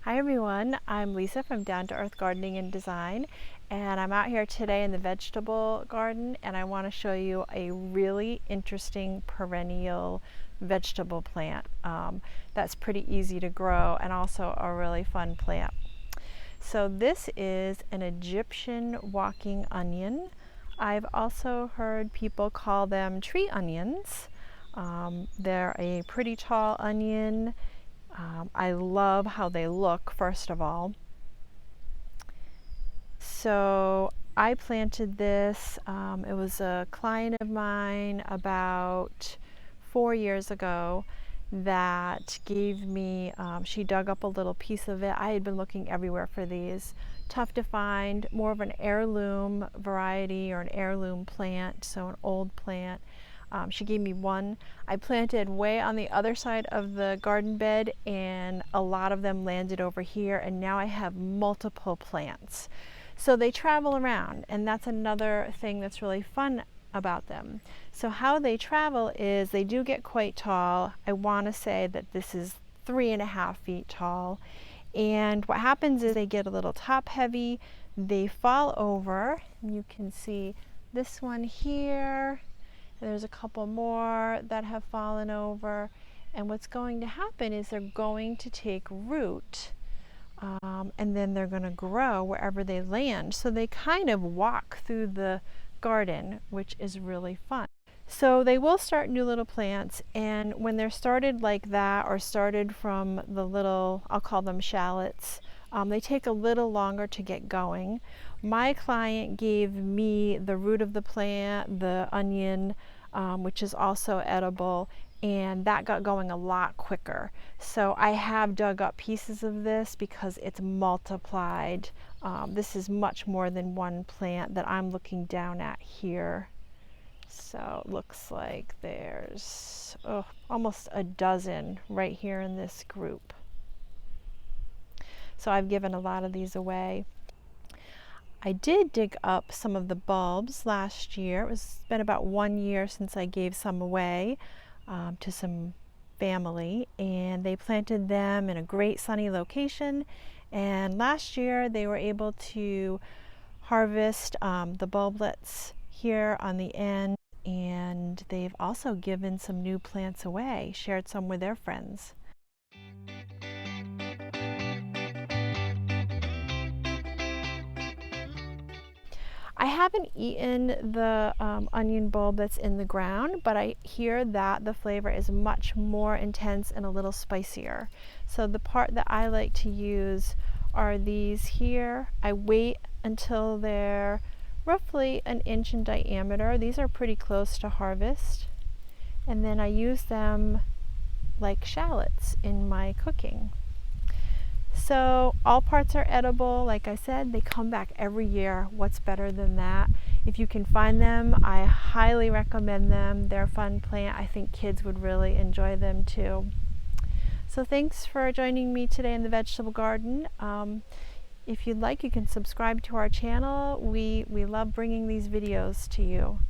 Hi everyone, I'm Lisa from Down to Earth Gardening and Design, and I'm out here today in the vegetable garden, and I want to show you a really interesting perennial vegetable plant that's pretty easy to grow and also a really fun plant. So this is an Egyptian walking onion. I've also heard people call them tree onions. They're a pretty tall onion. I love how they look, first of all. So I planted this. It was a client of mine about 4 years ago that gave me, she dug up a little piece of it. I had been looking everywhere for these. Tough to find, more of an heirloom variety or an heirloom plant, so an old plant. She gave me one. I planted way on the other side of the garden bed, and a lot of them landed over here, and now I have multiple plants. So they travel around, and that's another thing that's really fun about them. So how they travel is they do get quite tall. I want to say that this is 3.5 feet tall. And what happens is they get a little top heavy, they fall over, and you can see this one here. There's a couple more that have fallen over, and what's going to happen is they're going to take root, and then they're going to grow wherever they land. So they kind of walk through the garden, which is really fun. So they will start new little plants, and when they're started like that, or started from the little, I'll call them shallots, they take a little longer to get going. My client gave me the root of the plant, the onion, which is also edible, and that got going a lot quicker. So I have dug up pieces of this because it's multiplied. This is much more than one plant that I'm looking down at here. So it looks like there's almost a dozen right here in this group. So I've given a lot of these away. I did dig up some of the bulbs last year. It's been about 1 year since I gave some away to some family, and they planted them in a great sunny location. And last year they were able to harvest the bulblets here on the end, and they've also given some new plants away, shared some with their friends. I haven't eaten the onion bulb that's in the ground, but I hear that the flavor is much more intense and a little spicier. So the part that I like to use are these here. I wait until they're roughly 1 inch in diameter. These are pretty close to harvest. And then I use them like shallots in my cooking. So all parts are edible. Like I said, they come back every year. What's better than that? If you can find them, I highly recommend them. They're a fun plant. I think kids would really enjoy them too. So thanks for joining me today in the vegetable garden. If you'd like, you can subscribe to our channel. We love bringing these videos to you.